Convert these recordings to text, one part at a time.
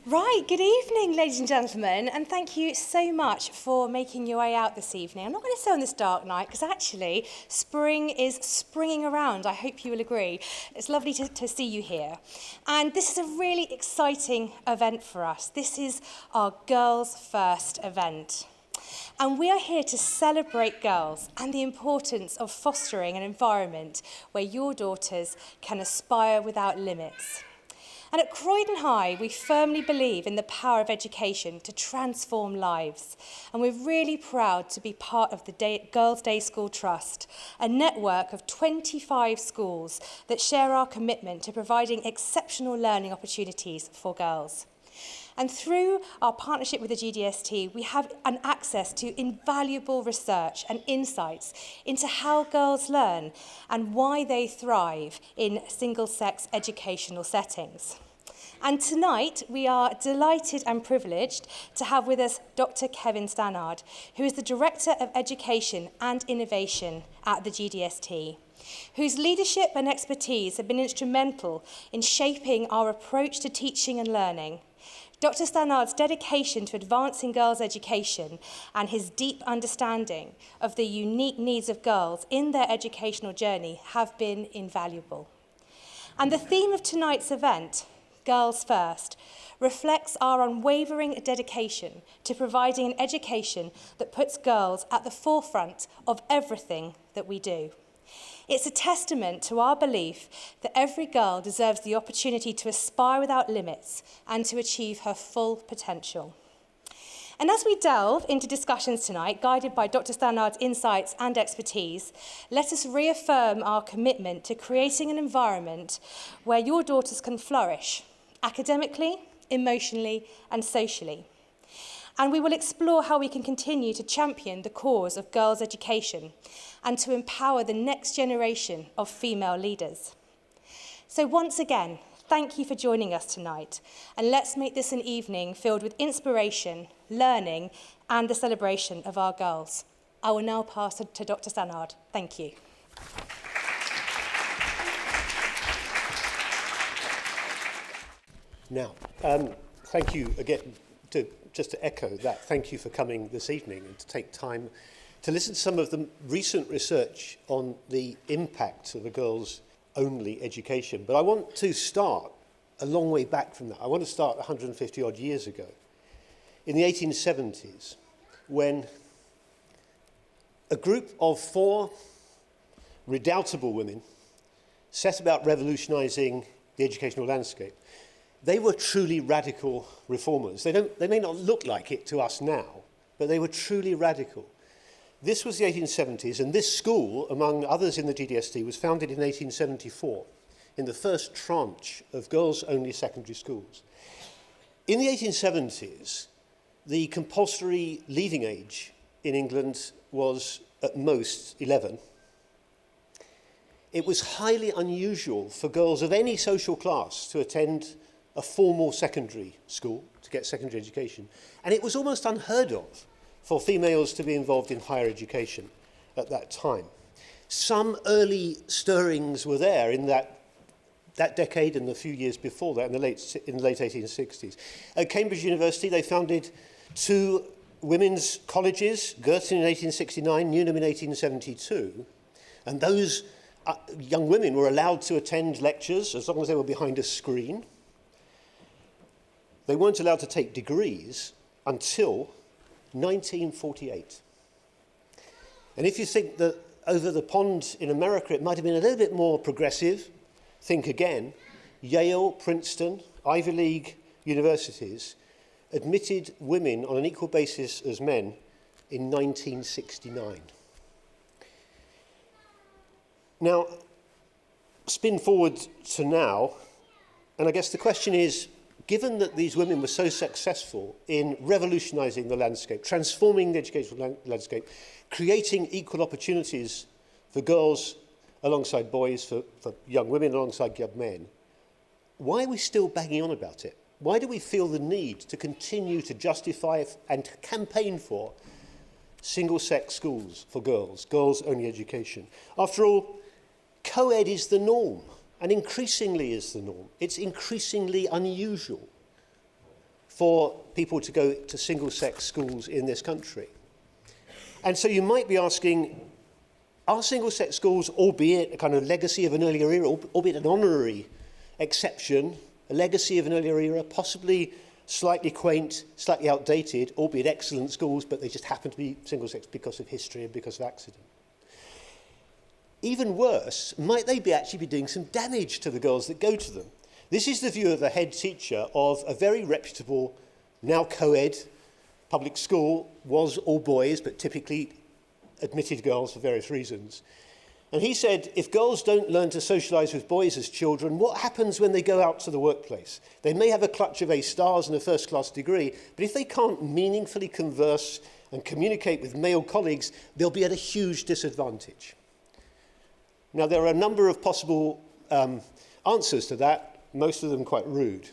Right, good evening, ladies and gentlemen, and thank you so much for making your way out this evening. I'm not going to say on this dark night, because actually spring is springing around. I hope you will agree. It's lovely to see you here. And this is a really exciting event for us. This is our Girls First event. And we are here to celebrate girls and the importance of fostering an environment where your daughters can aspire without limits. And at Croydon High, we firmly believe in the power of education to transform lives. And we're really proud to be part of the Girls' Day School Trust, a network of 25 schools that share our commitment to providing exceptional learning opportunities for girls. And through our partnership with the GDST, we have an access to invaluable research and insights into how girls learn and why they thrive in single-sex educational settings. And tonight, we are delighted and privileged to have with us Dr Kevin Stannard, who is the Director of Education and Innovation at the GDST, whose leadership and expertise have been instrumental in shaping our approach to teaching and learning. Dr Stannard's dedication to advancing girls' education and his deep understanding of the unique needs of girls in their educational journey have been invaluable. And the theme of tonight's event, Girls First, reflects our unwavering dedication to providing an education that puts girls at the forefront of everything that we do. It's a testament to our belief that every girl deserves the opportunity to aspire without limits and to achieve her full potential. And as we delve into discussions tonight, guided by Dr Stannard's insights and expertise, let us reaffirm our commitment to creating an environment where your daughters can flourish academically, emotionally, and socially. And we will explore how we can continue to champion the cause of girls' education and to empower the next generation of female leaders. So once again, thank you for joining us tonight, and let's make this an evening filled with inspiration, learning, and the celebration of our girls. I will now pass to Dr Stannard. Thank you. Now, thank you again, just to echo that, thank you for coming this evening and to take time to listen to some of the recent research on the impact of a girls-only education. But I want to start a long way back from that. I want to start 150 odd years ago, in the 1870s, when a group of 4 redoubtable women set about revolutionizing the educational landscape. They were truly radical reformers. They may not look like it to us now, but they were truly radical. This was the 1870s, and this school, among others in the GDST, was founded in 1874 in the first tranche of girls-only secondary schools. In the 1870s, the compulsory leaving age in England was at most 11. It was highly unusual for girls of any social class to attend a formal secondary school, to get secondary education. And it was almost unheard of for females to be involved in higher education at that time. Some early stirrings were there in that decade and the few years before that, in the late 1860s. At Cambridge University, they founded 2 women's colleges, Girton in 1869, Newnham in 1872. And those young women were allowed to attend lectures as long as they were behind a screen. They weren't allowed to take degrees until 1948. And if you think that over the pond in America it might have been a little bit more progressive, think again. Yale, Princeton, Ivy League universities admitted women on an equal basis as men in 1969. Now, spin forward to now, and I guess the question is, given that these women were so successful in revolutionizing the landscape, transforming the educational landscape, creating equal opportunities for girls alongside boys, for young women alongside young men, why are we still banging on about it? Why do we feel the need to continue to justify and campaign for single-sex schools for girls, girls-only education? After all, co-ed is the norm. And increasingly is the norm. It's increasingly unusual. for people to go to single-sex schools in this country. And so you might be asking, are single-sex schools, albeit a kind of legacy of an earlier era, albeit an honorary exception, a legacy of an earlier era, possibly slightly quaint, slightly outdated, albeit excellent schools, but they just happen to be single-sex because of history and because of accident? Even worse, might they actually be doing some damage to the girls that go to them? This is the view of the head teacher of a very reputable, now co-ed public school, was all boys, but typically admitted girls for various reasons. And he said, if girls don't learn to socialise with boys as children, what happens when they go out to the workplace? They may have a clutch of A stars and a first-class degree, but if they can't meaningfully converse and communicate with male colleagues, they'll be at a huge disadvantage. Now, there are a number of possible answers to that, most of them quite rude.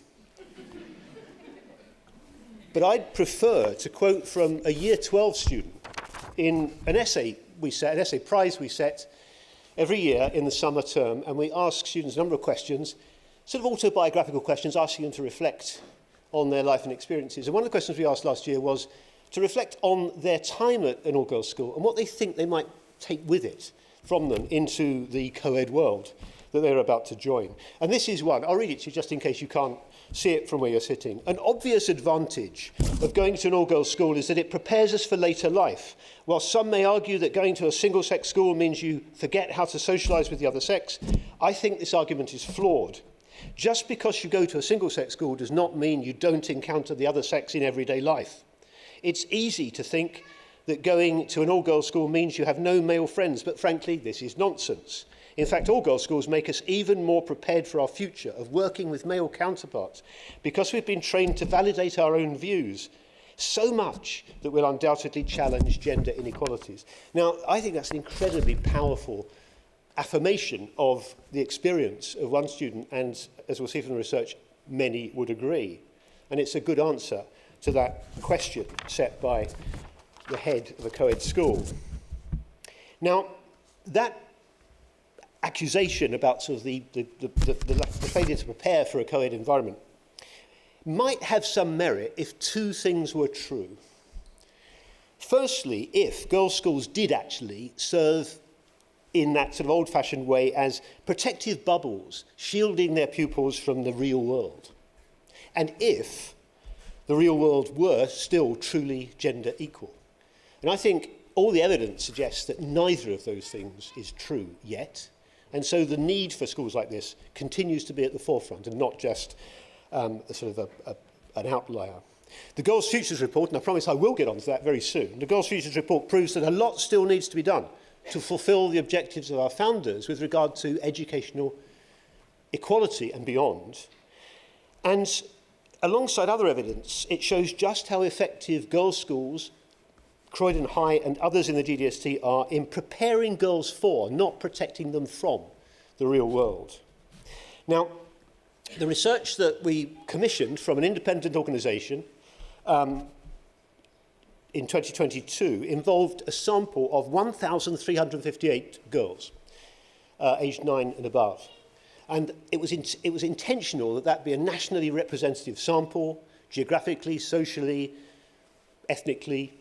But I'd prefer to quote from a Year 12 student in an essay prize we set every year in the summer term, and we ask students a number of questions, sort of autobiographical questions, asking them to reflect on their life and experiences. And one of the questions we asked last year was to reflect on their time at an all-girls school and what they think they might take with it from them into the co-ed world that they're about to join. And this is one. I'll read it to you just in case you can't see it from where you're sitting. An obvious advantage of going to an all-girls school is that it prepares us for later life. While some may argue that going to a single-sex school means you forget how to socialise with the other sex, I think this argument is flawed. Just because you go to a single-sex school does not mean you don't encounter the other sex in everyday life. It's easy to think that going to an all-girls school means you have no male friends, but frankly, this is nonsense. In fact, all-girls schools make us even more prepared for our future of working with male counterparts because we've been trained to validate our own views so much that we'll undoubtedly challenge gender inequalities. Now, I think that's an incredibly powerful affirmation of the experience of one student, and as we'll see from the research, many would agree. And it's a good answer to that question set by the head of a co-ed school. Now, that accusation about sort of the failure to prepare for a co-ed environment might have some merit if two things were true. Firstly, if girls' schools did actually serve in that sort of old-fashioned way as protective bubbles, shielding their pupils from the real world. And if the real world were still truly gender equal. And I think all the evidence suggests that neither of those things is true yet. And so the need for schools like this continues to be at the forefront and not just an outlier. The Girls' Futures Report, and I promise I will get onto that very soon, the Girls' Futures Report proves that a lot still needs to be done to fulfil the objectives of our founders with regard to educational equality and beyond. And alongside other evidence, it shows just how effective girls' schools, Croydon High and others in the GDST are in preparing girls for, not protecting them from, the real world. Now, the research that we commissioned from an independent organisation in 2022 involved a sample of 1,358 girls, aged 9 and above. And it was intentional that be a nationally representative sample, geographically, socially, ethnically.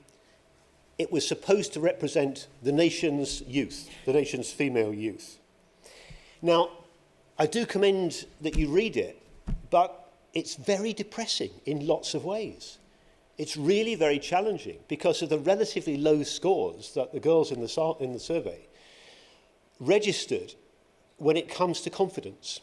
It was supposed to represent the nation's youth, the nation's female youth. Now, I do commend that you read it, but it's very depressing in lots of ways. It's really very challenging because of the relatively low scores that the girls in the survey registered when it comes to confidence.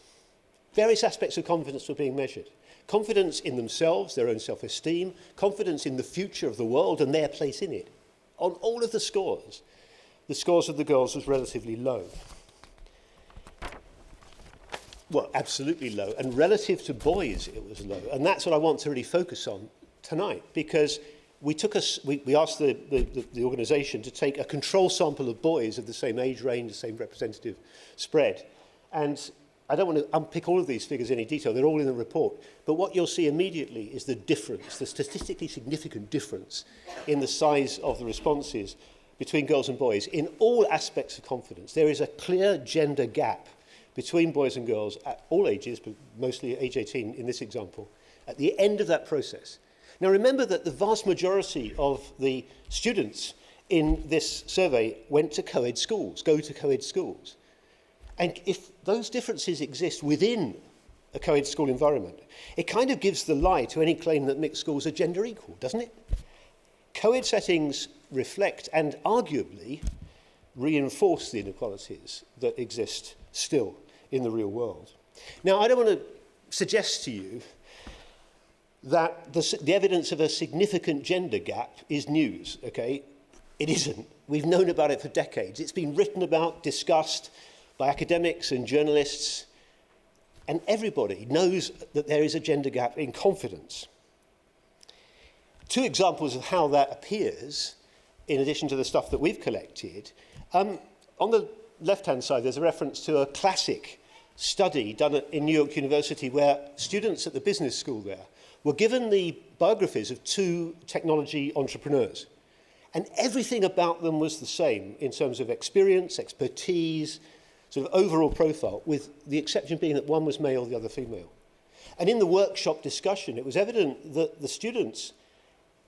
Various aspects of confidence were being measured. Confidence in themselves, their own self-esteem, confidence in the future of the world and their place in it. On all of the scores of the girls was relatively low. Well, absolutely low. And relative to boys, it was low. And that's what I want to really focus on tonight, because we asked the organisation to take a control sample of boys of the same age range, the same representative spread. And I don't want to unpick all of these figures in any detail. They're all in the report. But what you'll see immediately is the difference, the statistically significant difference in the size of the responses between girls and boys in all aspects of confidence. There is a clear gender gap between boys and girls at all ages, but mostly age 18 in this example, at the end of that process, Now remember that the vast majority of the students in this survey went to co-ed schools, go to co-ed schools. And if those differences exist within a co-ed school environment, it kind of gives the lie to any claim that mixed schools are gender equal, doesn't it? Co-ed settings reflect and arguably reinforce the inequalities that exist still in the real world. Now, I don't want to suggest to you that the evidence of a significant gender gap is news, okay? It isn't. We've known about it for decades. It's been written about, discussed by academics and journalists, and everybody knows that there is a gender gap in confidence. Two examples of how that appears, in addition to the stuff that we've collected. On the left-hand side, there's a reference to a classic study done in New York University where students at the business school there were given the biographies of two technology entrepreneurs. And everything about them was the same in terms of experience, expertise, sort of overall profile, with the exception being that one was male, the other female. And in the workshop discussion, it was evident that the students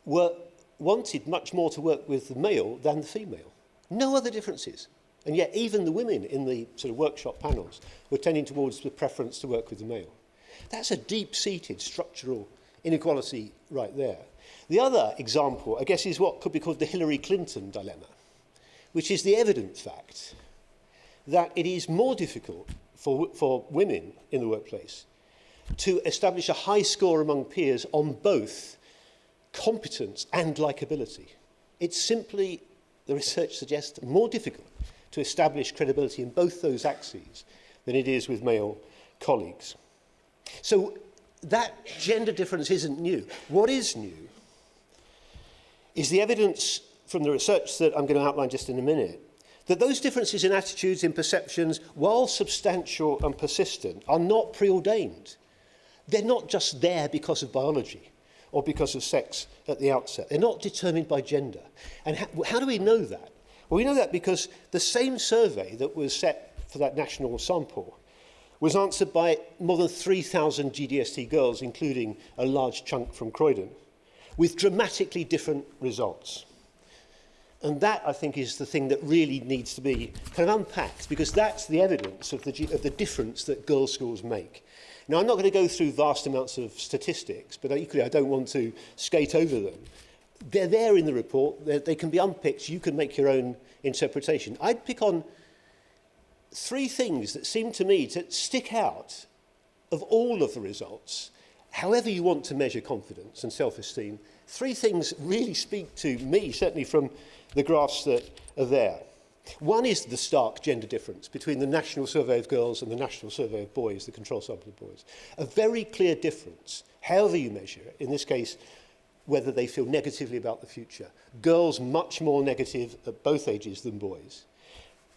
wanted much more to work with the male than the female. No other differences. And yet even the women in the sort of workshop panels were tending towards the preference to work with the male. That's a deep-seated structural inequality right there. The other example, I guess, is what could be called the Hillary Clinton dilemma, which is the evident fact that it is more difficult for women in the workplace to establish a high score among peers on both competence and likability. It's simply, the research suggests, more difficult to establish credibility in both those axes than it is with male colleagues. So that gender difference isn't new. What is new is the evidence from the research that I'm going to outline just in a minute, that those differences in attitudes, in perceptions, while substantial and persistent, are not preordained. They're not just there because of biology or because of sex at the outset. They're not determined by gender. And how do we know that? Well, we know that because the same survey that was set for that national sample was answered by more than 3,000 GDST girls, including a large chunk from Croydon, with dramatically different results. And that, I think, is the thing that really needs to be kind of unpacked, because that's the evidence of the difference that girls' schools make. Now, I'm not going to go through vast amounts of statistics, but equally I don't want to skate over them. They're there in the report. They can be unpicked. You can make your own interpretation. I'd pick on three things that seem to me to stick out of all of the results, however you want to measure confidence and self-esteem. Three things really speak to me, certainly from the graphs that are there. One is the stark gender difference between the National Survey of Girls and the National Survey of Boys, the control sample of boys. A very clear difference, however you measure it, in this case, whether they feel negatively about the future. Girls much more negative at both ages than boys.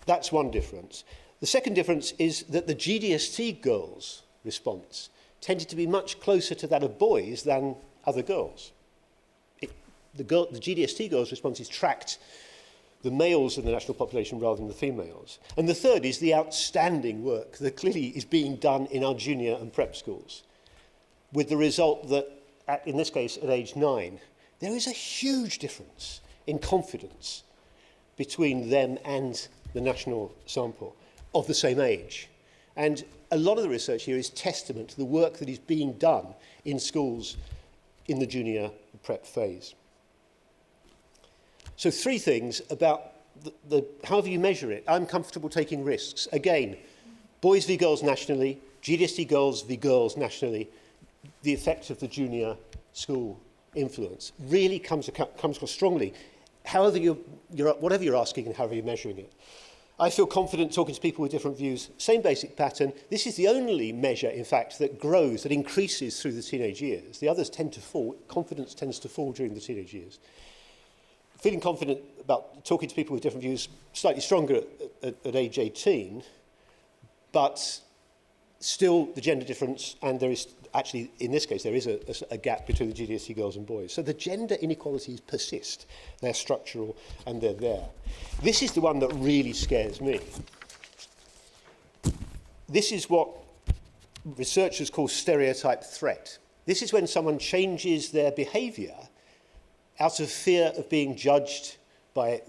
That's one difference. The second difference is that the GDST girls' response tended to be much closer to that of boys than other girls. The GDST girls' responses tracked the males in the national population rather than the females. And the third is the outstanding work that clearly is being done in our junior and prep schools, with the result that, in this case, at age 9, there is a huge difference in confidence between them and the national sample of the same age. And a lot of the research here is testament to the work that is being done in schools in the junior and prep phase. So three things about however you measure it. I'm comfortable taking risks. Again, boys v girls nationally, GDST girls v girls nationally, the effect of the junior school influence really comes across strongly, whatever you're asking and however you're measuring it. I feel confident talking to people with different views. Same basic pattern. This is the only measure, in fact, that grows, that increases through the teenage years. The others tend to fall. Confidence tends to fall during the teenage years. Feeling confident about talking to people with different views, slightly stronger at age 18, but still the gender difference, and there is actually, in this case, there is a gap between the GDST girls and boys. So the gender inequalities persist. They're structural and they're there. This is the one that really scares me. This is what researchers call stereotype threat. This is when someone changes their behaviour out of fear of being judged by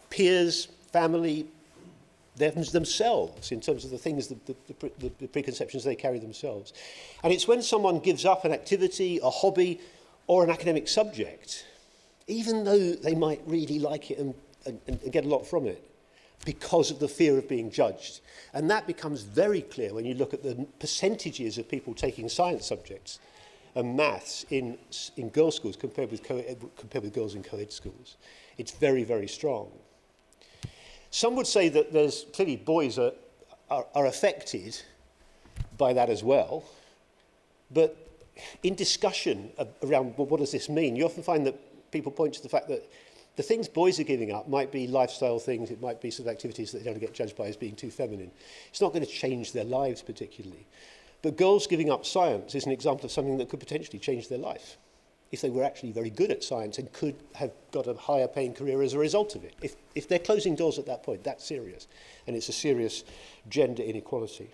peers, family, themselves, in terms of the things, the preconceptions they carry themselves. And it's when someone gives up an activity, a hobby, or an academic subject, even though they might really like it and get a lot from it, because of the fear of being judged. And that becomes very clear when you look at the percentages of people taking science subjects and maths in girls' schools compared with girls in co-ed schools. It's very, very strong. Some would say that there's clearly boys are affected by that as well, but in discussion around, well, what does this mean, you often find that people point to the fact that the things boys are giving up might be lifestyle things, it might be sort of activities that they don't get judged by as being too feminine. It's not going to change their lives particularly. But girls giving up science is an example of something that could potentially change their life if they were actually very good at science and could have got a higher paying career as a result of it. If they're closing doors at that point, that's serious. And it's a serious gender inequality.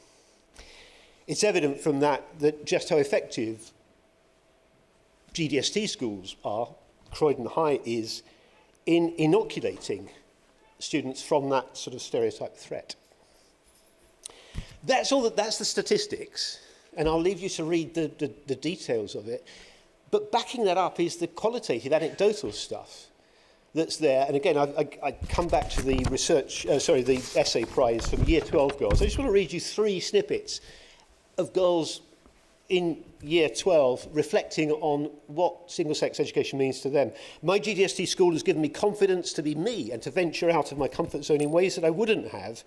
It's evident from that just how effective GDST schools are, Croydon High is, in inoculating students from that sort of stereotype threat. That's the statistics, and I'll leave you to read the details of it. But backing that up is the qualitative, anecdotal stuff that's there. And again, I come back to the the essay prize from Year 12 girls. I just want to read you 3 snippets of girls in Year 12 reflecting on what single-sex education means to them. My GDST school has given me confidence to be me and to venture out of my comfort zone in ways that I wouldn't have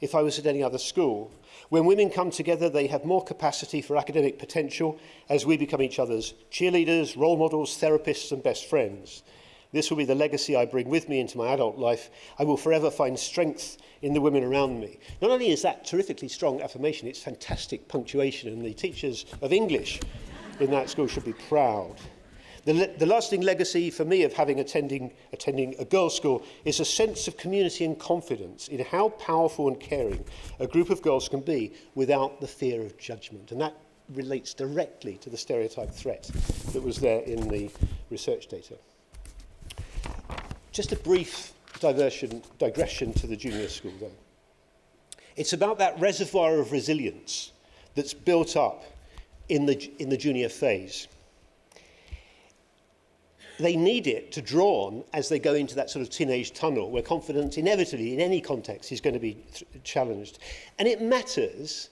if I was at any other school. When women come together, they have more capacity for academic potential as we become each other's cheerleaders, role models, therapists, and best friends. This will be the legacy I bring with me into my adult life. I will forever find strength in the women around me. Not only is that terrifically strong affirmation, it's fantastic punctuation, and the teachers of English in that school should be proud. The lasting legacy for me of attending a girls' school is a sense of community and confidence in how powerful and caring a group of girls can be without the fear of judgment. And that relates directly to the stereotype threat that was there in the research data. Just a brief digression to the junior school, though. It's about that reservoir of resilience that's built up in the junior phase. They need it to draw on as they go into that sort of teenage tunnel where confidence inevitably in any context is going to be challenged. And it matters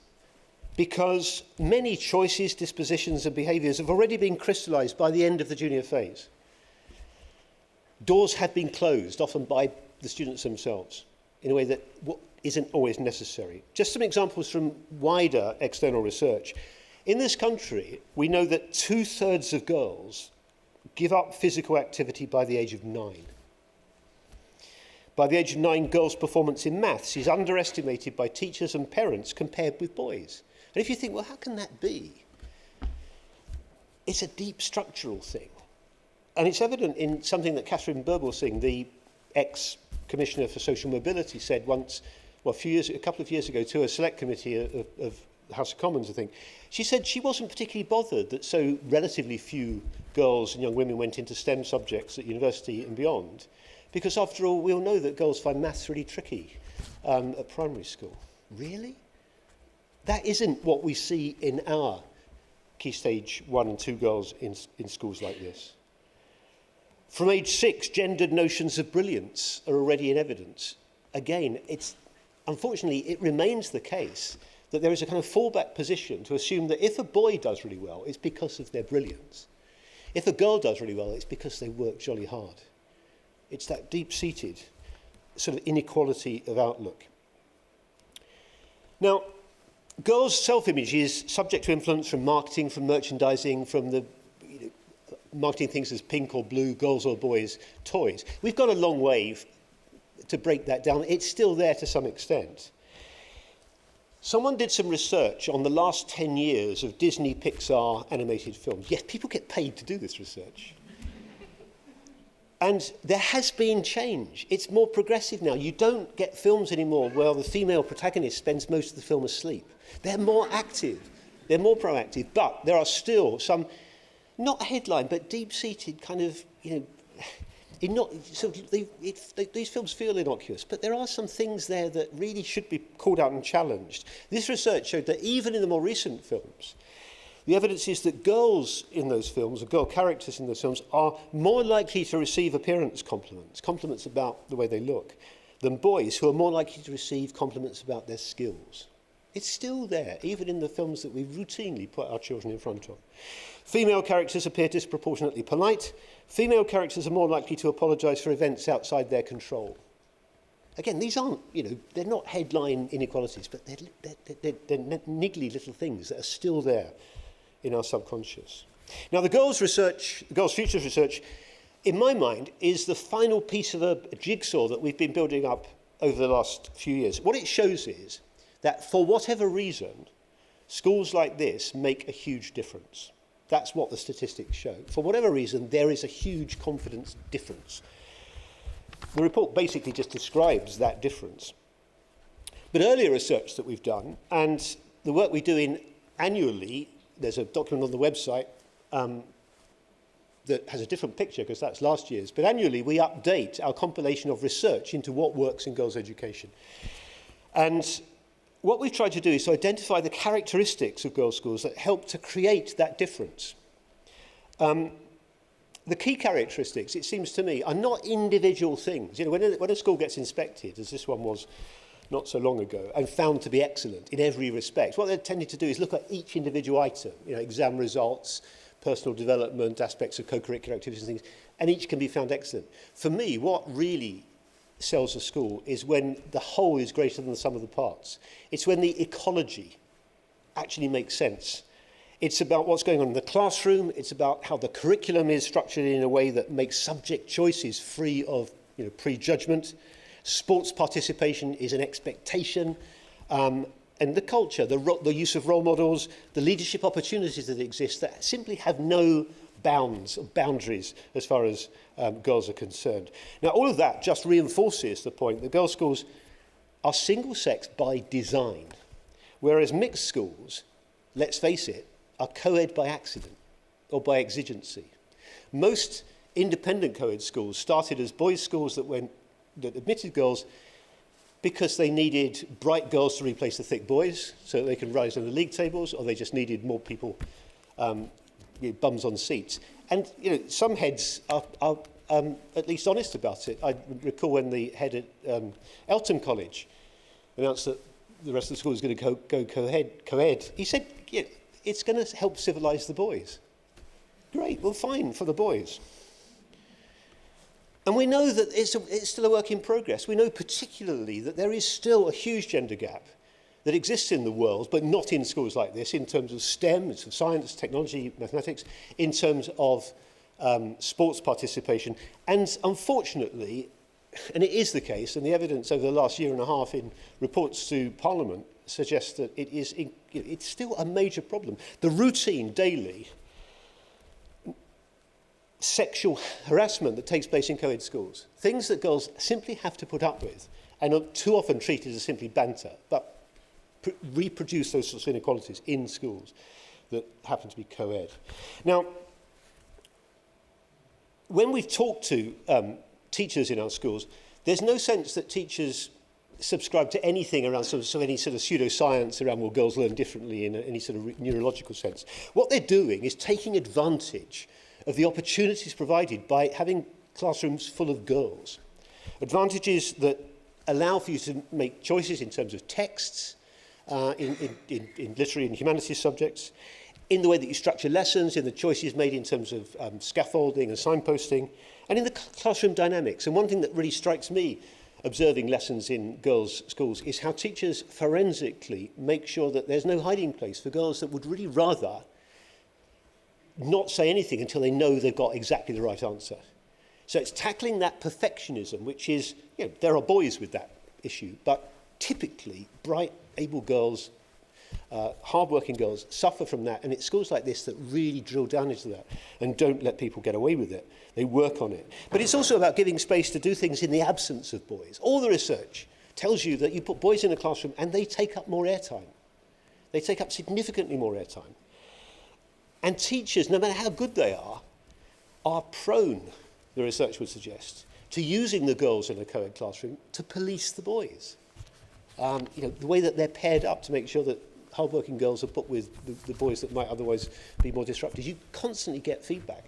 because many choices, dispositions and behaviours have already been crystallised by the end of the junior phase. Doors have been closed, often by the students themselves, in a way that isn't always necessary. Just some examples from wider external research. In this country, we know that 2/3 of girls give up physical activity by the age of 9. By the age of 9, girls' performance in maths is underestimated by teachers and parents compared with boys. And if you think, well, how can that be? It's a deep structural thing. And it's evident in something that Catherine Birbalsingh, the ex-Commissioner for Social Mobility, said once, a couple of years ago, to a select committee of the House of Commons, I think. She said she wasn't particularly bothered that so relatively few girls and young women went into STEM subjects at university and beyond, because after all, we all know that girls find maths really tricky at primary school. Really? That isn't what we see in our Key Stage 1 and 2 girls in schools like this. From age 6, gendered notions of brilliance are already in evidence. Again, unfortunately, it remains the case that there is a kind of fallback position to assume that if a boy does really well, it's because of their brilliance. If a girl does really well, it's because they work jolly hard. It's that deep-seated sort of inequality of outlook. Now, girls' self-image is subject to influence from marketing, from merchandising, from the marketing things as pink or blue, girls or boys, toys. We've got a long way to break that down. It's still there to some extent. Someone did some research on the last 10 years of Disney Pixar animated films. Yes, people get paid to do this research. And there has been change. It's more progressive now. You don't get films anymore where the female protagonist spends most of the film asleep. They're more active. They're more proactive. But there are still some not a headline, but deep-seated kind of, these films feel innocuous, but there are some things there that really should be called out and challenged. This research showed that even in the more recent films, the evidence is that girls in those films, or girl characters in those films, are more likely to receive appearance compliments about the way they look, than boys who are more likely to receive compliments about their skills. It's still there, even in the films that we routinely put our children in front of. Female characters appear disproportionately polite. Female characters are more likely to apologise for events outside their control. Again, these aren't, they're not headline inequalities, but they're niggly little things that are still there in our subconscious. Now, the Girls' Futures research, in my mind, is the final piece of a jigsaw that we've been building up over the last few years. What it shows is that for whatever reason, schools like this make a huge difference. That's what the statistics show. For whatever reason, there is a huge confidence difference. The report basically just describes that difference. But earlier research that we've done, and the work we do annually, there's a document on the website that has a different picture because that's last year's, but annually we update our compilation of research into what works in girls' education. And what we've tried to do is to identify the characteristics of girls' schools that help to create that difference. The key characteristics, it seems to me, are not individual things. When a school gets inspected, as this one was not so long ago, and found to be excellent in every respect, what they're tending to do is look at each individual item, exam results, personal development, aspects of co-curricular activities and things, and each can be found excellent. For me, what really sells a school is when the whole is greater than the sum of the parts. It's when the ecology actually makes sense. It's about what's going on in the classroom. It's about how the curriculum is structured in a way that makes subject choices free of prejudgment. Sports participation is an expectation. And the culture, the use of role models, the leadership opportunities that exist that simply have no bounds or boundaries as far as girls are concerned. Now, all of that just reinforces the point that girls' schools are single-sex by design, whereas mixed schools, let's face it, are co-ed by accident or by exigency. Most independent co-ed schools started as boys' schools that admitted girls because they needed bright girls to replace the thick boys so that they could rise on the league tables, or they just needed more people, bums on seats. And some heads are at least honest about it. I recall when the head at Eltham College announced that the rest of the school was going to go co-ed. He said, it's going to help civilise the boys. Great, well, fine for the boys. And we know that it's still a work in progress. We know particularly that there is still a huge gender gap that exists in the world, but not in schools like this, in terms of STEM, it's science, technology, mathematics, in terms of sports participation. And unfortunately, and it is the case, and the evidence over the last year and a half in reports to Parliament suggests that it's still a major problem. The routine, daily, sexual harassment that takes place in co-ed schools, things that girls simply have to put up with and are too often treated as simply banter, but reproduce those sorts of inequalities in schools that happen to be co-ed. Now, when we've talked to teachers in our schools, there's no sense that teachers subscribe to anything around any sort of pseudoscience around, well, girls learn differently in any sort of neurological sense. What they're doing is taking advantage of the opportunities provided by having classrooms full of girls. Advantages that allow for you to make choices in terms of texts, in literary and humanities subjects, in the way that you structure lessons, in the choices made in terms of scaffolding and signposting, and in the classroom dynamics. And one thing that really strikes me observing lessons in girls' schools is how teachers forensically make sure that there's no hiding place for girls that would really rather not say anything until they know they've got exactly the right answer. So it's tackling that perfectionism, which is, there are boys with that issue, but typically bright, able girls, hard-working girls suffer from that, and it's schools like this that really drill down into that and don't let people get away with it. They work on it. But it's also about giving space to do things in the absence of boys. All the research tells you that you put boys in a classroom and they take up more airtime. They take up significantly more airtime. And teachers, no matter how good they are prone, the research would suggest, to using the girls in a co-ed classroom to police the boys. The way that they're paired up to make sure that hardworking girls are put with the boys that might otherwise be more disruptive. You constantly get feedback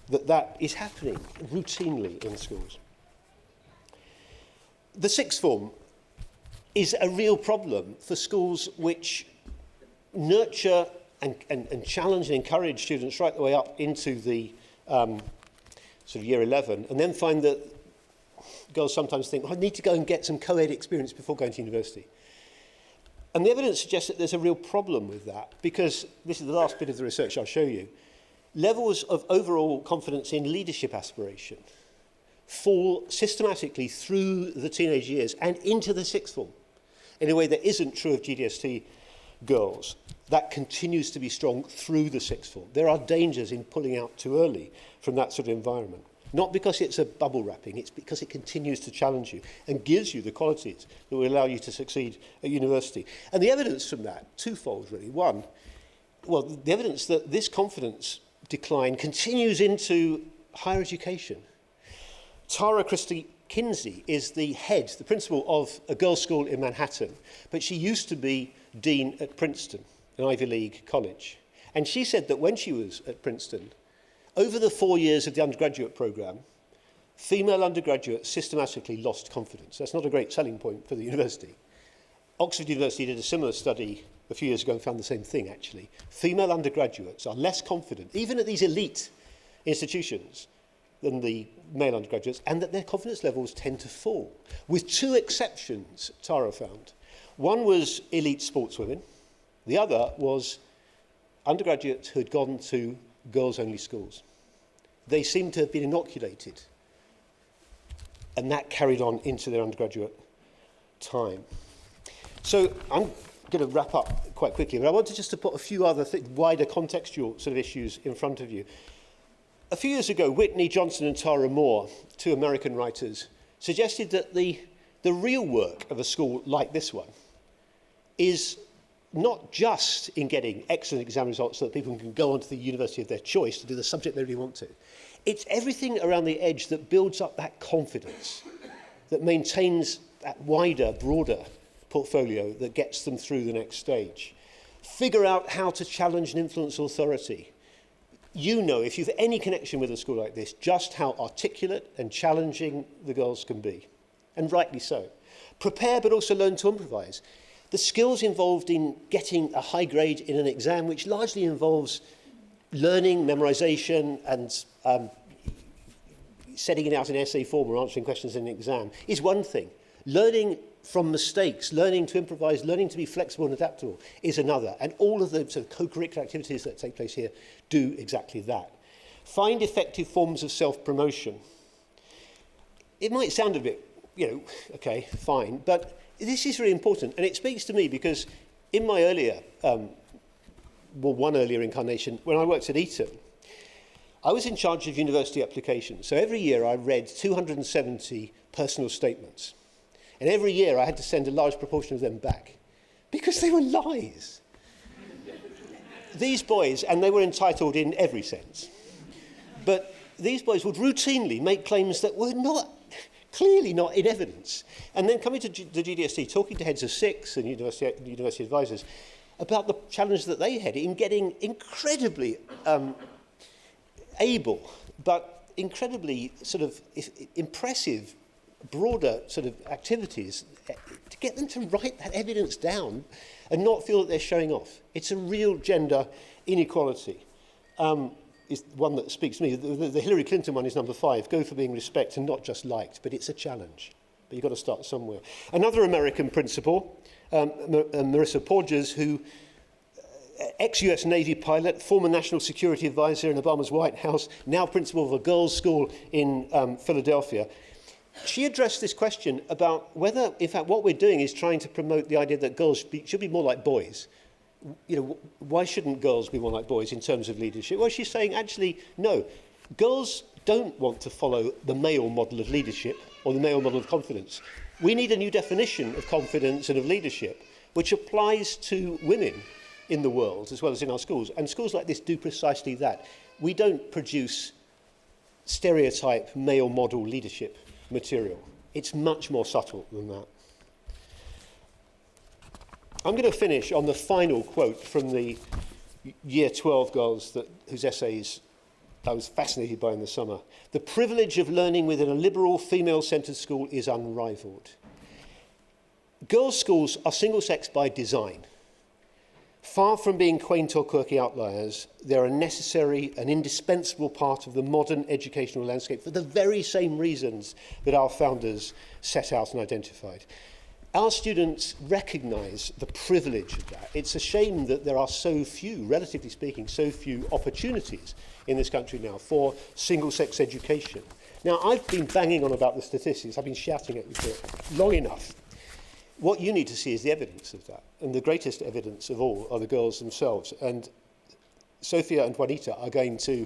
that is happening routinely in schools. The sixth form is a real problem for schools which nurture and challenge and encourage students right the way up into the sort of year 11, and then find that girls sometimes think, I need to go and get some co-ed experience before going to university. And the evidence suggests that there's a real problem with that, because this is the last bit of the research I'll show you. Levels of overall confidence in leadership aspiration fall systematically through the teenage years and into the sixth form in a way that isn't true of GDST girls. That continues to be strong through the sixth form. There are dangers in pulling out too early from that sort of environment. Not because it's a bubble wrapping, it's because it continues to challenge you and gives you the qualities that will allow you to succeed at university. And the evidence from that, twofold really. One, the evidence that this confidence decline continues into higher education. Tara Christie Kinsey is the principal of a girls' school in Manhattan, but she used to be dean at Princeton, an Ivy League college. And she said that when she was at Princeton, over the 4 years of the undergraduate program, female undergraduates systematically lost confidence. That's not a great selling point for the university. Oxford University did a similar study a few years ago and found the same thing, actually. Female undergraduates are less confident, even at these elite institutions, than the male undergraduates, and that their confidence levels tend to fall, with two exceptions, Tara found. One was elite sportswomen. The other was undergraduates who had gone to girls-only schools. They seemed to have been inoculated, and that carried on into their undergraduate time. So I'm going to wrap up quite quickly, but I wanted just to put a few other wider contextual sort of issues in front of you. A few years ago, Whitney Johnson and Tara Moore, two American writers, suggested that the real work of a school like this one is not just in getting excellent exam results so that people can go on to the university of their choice to do the subject they really want to. It's everything around the edge that builds up that confidence, that maintains that wider, broader portfolio that gets them through the next stage. Figure out how to challenge and influence authority. You know, if you've any connection with a school like this, just how articulate and challenging the girls can be, and rightly so. Prepare, but also learn to improvise. The skills involved in getting a high grade in an exam, which largely involves learning, memorization, and setting it out in essay form or answering questions in an exam, is one thing. Learning from mistakes, learning to improvise, learning to be flexible and adaptable is another. And all of the sort of co-curricular activities that take place here do exactly that. Find effective forms of self-promotion. It might sound a bit, okay, fine, but this is really important. And it speaks to me because in my earlier, one earlier incarnation, when I worked at Eton, I was in charge of university applications. So every year I read 270 personal statements. And every year I had to send a large proportion of them back because they were lies. These boys, and they were entitled in every sense, but these boys would routinely make claims that were clearly not in evidence. And then coming to the GDST, talking to heads of six and university advisors about the challenge that they had in getting incredibly able, but incredibly sort of impressive, broader sort of activities to get them to write that evidence down and not feel that they're showing off. It's a real gender inequality. Is one that speaks to me. The Hillary Clinton one is number 5. Go for being respected and not just liked, but it's a challenge. But you've got to start somewhere. Another American principal, Marissa Porges, who ex-US Navy pilot, former national security advisor in Obama's White House, now principal of a girls' school in Philadelphia. She addressed this question about whether, in fact, what we're doing is trying to promote the idea that girls should be more like boys. Why shouldn't girls be more like boys in terms of leadership? Well, she's saying, actually, no. Girls don't want to follow the male model of leadership or the male model of confidence. We need a new definition of confidence and of leadership, which applies to women in the world, as well as in our schools. And schools like this do precisely that. We don't produce stereotype male model leadership material. It's much more subtle than that. I'm going to finish on the final quote from the Year 12 girls whose essays I was fascinated by in the summer. The privilege of learning within a liberal, female-centred school is unrivaled. Girls' schools are single-sex by design. Far from being quaint or quirky outliers, they're a necessary and indispensable part of the modern educational landscape for the very same reasons that our founders set out and identified. Our students recognise the privilege of that. It's a shame that there are so few, relatively speaking, so few opportunities in this country now for single-sex education. Now, I've been banging on about the statistics. I've been shouting at you for long enough. What you need to see is the evidence of that. And the greatest evidence of all are the girls themselves. And Sophia and Juanita are going to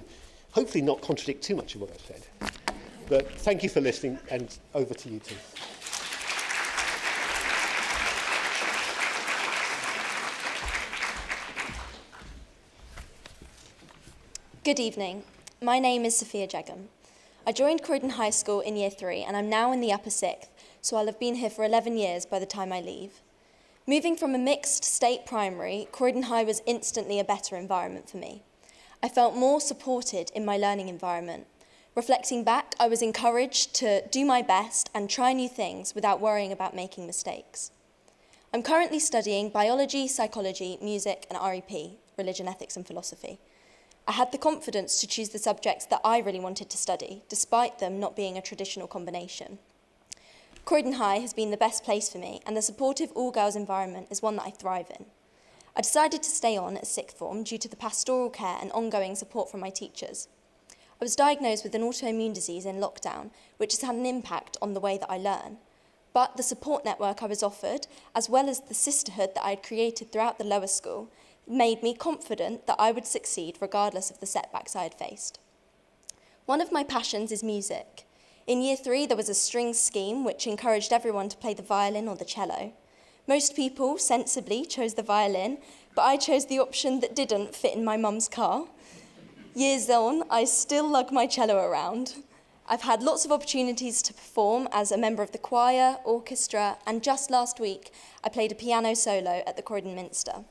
hopefully not contradict too much of what I've said. But thank you for listening, and over to you two. Good evening. My name is Sophia Jegham. I joined Croydon High School in Year 3 and I'm now in the upper 6th, so I'll have been here for 11 years by the time I leave. Moving from a mixed state primary, Croydon High was instantly a better environment for me. I felt more supported in my learning environment. Reflecting back, I was encouraged to do my best and try new things without worrying about making mistakes. I'm currently studying biology, psychology, music and REP, religion, ethics and philosophy. I had the confidence to choose the subjects that I really wanted to study, despite them not being a traditional combination. Croydon High has been the best place for me, and the supportive all-girls environment is one that I thrive in. I decided to stay on at sixth form due to the pastoral care and ongoing support from my teachers. I was diagnosed with an autoimmune disease in lockdown, which has had an impact on the way that I learn. But the support network I was offered, as well as the sisterhood that I had created throughout the lower school, made me confident that I would succeed regardless of the setbacks I had faced. One of my passions is music. In Year 3, there was a strings scheme which encouraged everyone to play the violin or the cello. Most people, sensibly, chose the violin, but I chose the option that didn't fit in my mum's car. Years on, I still lug my cello around. I've had lots of opportunities to perform as a member of the choir, orchestra, and just last week, I played a piano solo at the Croydon Minster.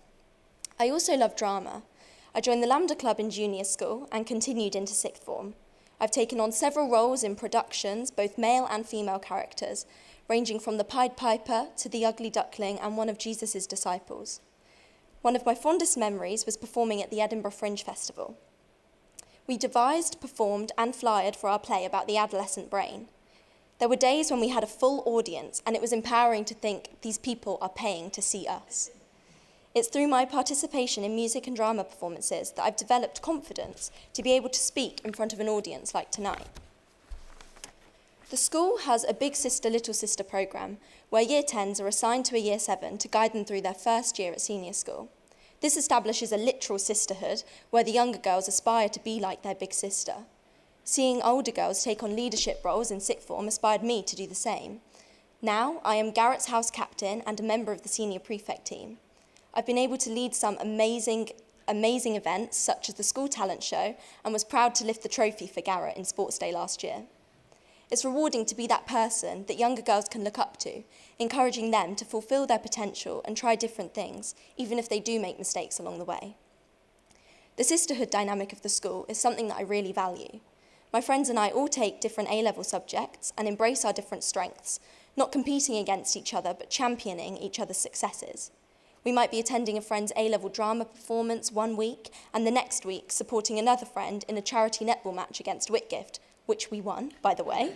I also love drama. I joined the Lambda Club in junior school and continued into sixth form. I've taken on several roles in productions, both male and female characters, ranging from the Pied Piper to the Ugly Duckling and one of Jesus' disciples. One of my fondest memories was performing at the Edinburgh Fringe Festival. We devised, performed and flyered for our play about the adolescent brain. There were days when we had a full audience and it was empowering to think these people are paying to see us. It's through my participation in music and drama performances that I've developed confidence to be able to speak in front of an audience like tonight. The school has a Big Sister, Little Sister programme where Year 10s are assigned to a Year 7 to guide them through their first year at senior school. This establishes a literal sisterhood where the younger girls aspire to be like their big sister. Seeing older girls take on leadership roles in sixth form inspired me to do the same. Now, I am Garrett's house captain and a member of the senior prefect team. I've been able to lead some amazing events, such as the school talent show, and was proud to lift the trophy for Garrett in Sports Day last year. It's rewarding to be that person that younger girls can look up to, encouraging them to fulfill their potential and try different things, even if they do make mistakes along the way. The sisterhood dynamic of the school is something that I really value. My friends and I all take different A-level subjects and embrace our different strengths, not competing against each other, but championing each other's successes. We might be attending a friend's A-level drama performance one week and the next week supporting another friend in a charity netball match against Whitgift, which we won, by the way.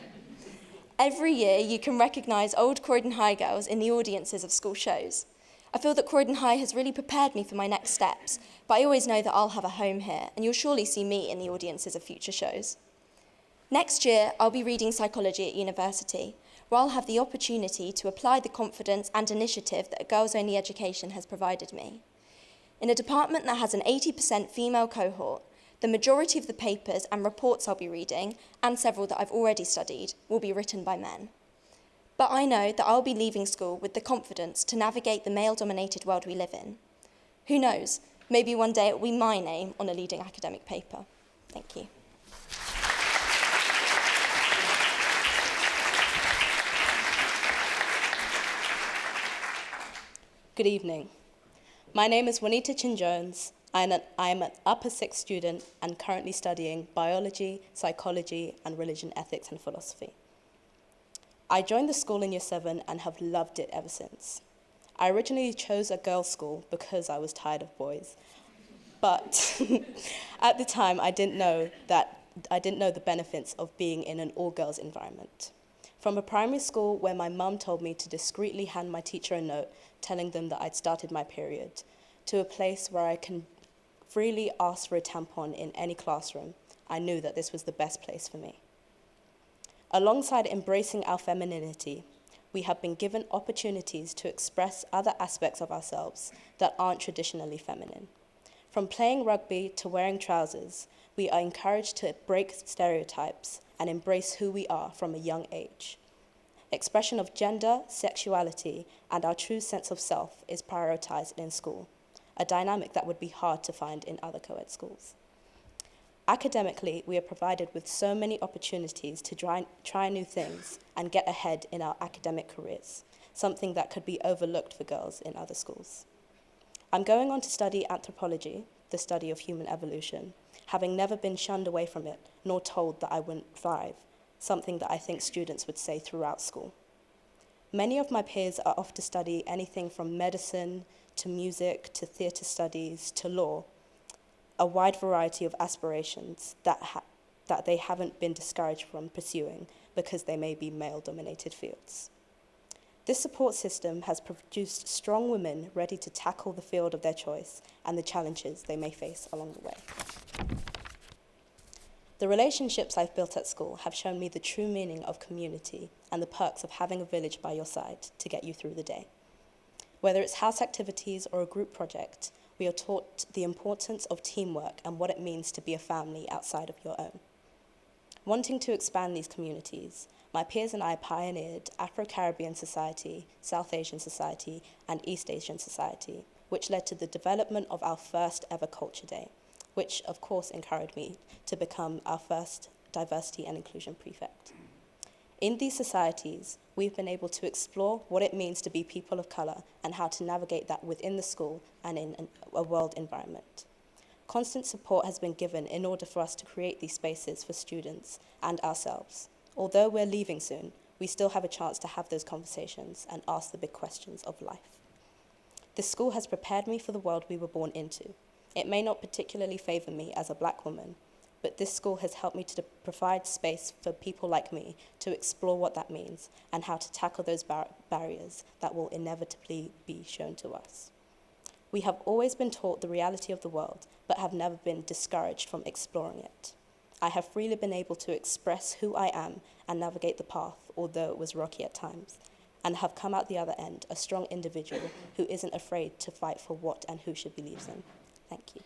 Every year you can recognise old Croydon High girls in the audiences of school shows. I feel that Croydon High has really prepared me for my next steps, but I always know that I'll have a home here and you'll surely see me in the audiences of future shows. Next year, I'll be reading psychology at university, where I'll have the opportunity to apply the confidence and initiative that a girls-only education has provided me. In a department that has an 80% female cohort, the majority of the papers and reports I'll be reading, and several that I've already studied, will be written by men. But I know that I'll be leaving school with the confidence to navigate the male-dominated world we live in. Who knows, Maybe one day it will be my name on a leading academic paper. Thank you. Good evening. My name is Juanita Chin-Jones. I am an upper sixth student and currently studying biology, psychology, and religion ethics and philosophy. I joined the school in year 7 and have loved it ever since. I originally chose a girls' school because I was tired of boys, but at the time I didn't know the benefits of being in an all-girls environment. From a primary school where my mum told me to discreetly hand my teacher a note telling them that I'd started my period, to a place where I can freely ask for a tampon in any classroom, I knew that this was the best place for me. Alongside embracing our femininity, we have been given opportunities to express other aspects of ourselves that aren't traditionally feminine. From playing rugby to wearing trousers, we are encouraged to break stereotypes and embrace who we are from a young age. Expression of gender, sexuality, and our true sense of self is prioritized in school, a dynamic that would be hard to find in other co-ed schools. Academically, we are provided with so many opportunities to try new things and get ahead in our academic careers, something that could be overlooked for girls in other schools. I'm going on to study anthropology, the study of human evolution, having never been shunned away from it, nor told that I wouldn't thrive, something that I think students would say throughout school. Many of my peers are off to study anything from medicine to music to theatre studies to law, a wide variety of aspirations that they haven't been discouraged from pursuing because they may be male-dominated fields. This support system has produced strong women ready to tackle the field of their choice and the challenges they may face along the way. The relationships I've built at school have shown me the true meaning of community and the perks of having a village by your side to get you through the day. Whether it's house activities or a group project, we are taught the importance of teamwork and what it means to be a family outside of your own. Wanting to expand these communities, my peers and I pioneered Afro-Caribbean Society, South Asian Society, and East Asian Society, which led to the development of our first ever Culture Day, which of course encouraged me to become our first diversity and inclusion prefect. In these societies, we've been able to explore what it means to be people of colour and how to navigate that within the school and in a world environment. Constant support has been given in order for us to create these spaces for students and ourselves. Although we're leaving soon, we still have a chance to have those conversations and ask the big questions of life. This school has prepared me for the world we were born into. It may not particularly favour me as a black woman, but this school has helped me to provide space for people like me to explore what that means and how to tackle those barriers that will inevitably be shown to us. We have always been taught the reality of the world, but have never been discouraged from exploring it. I have freely been able to express who I am and navigate the path, although it was rocky at times, and have come out the other end a strong individual who isn't afraid to fight for what and who she believes in. Thank you.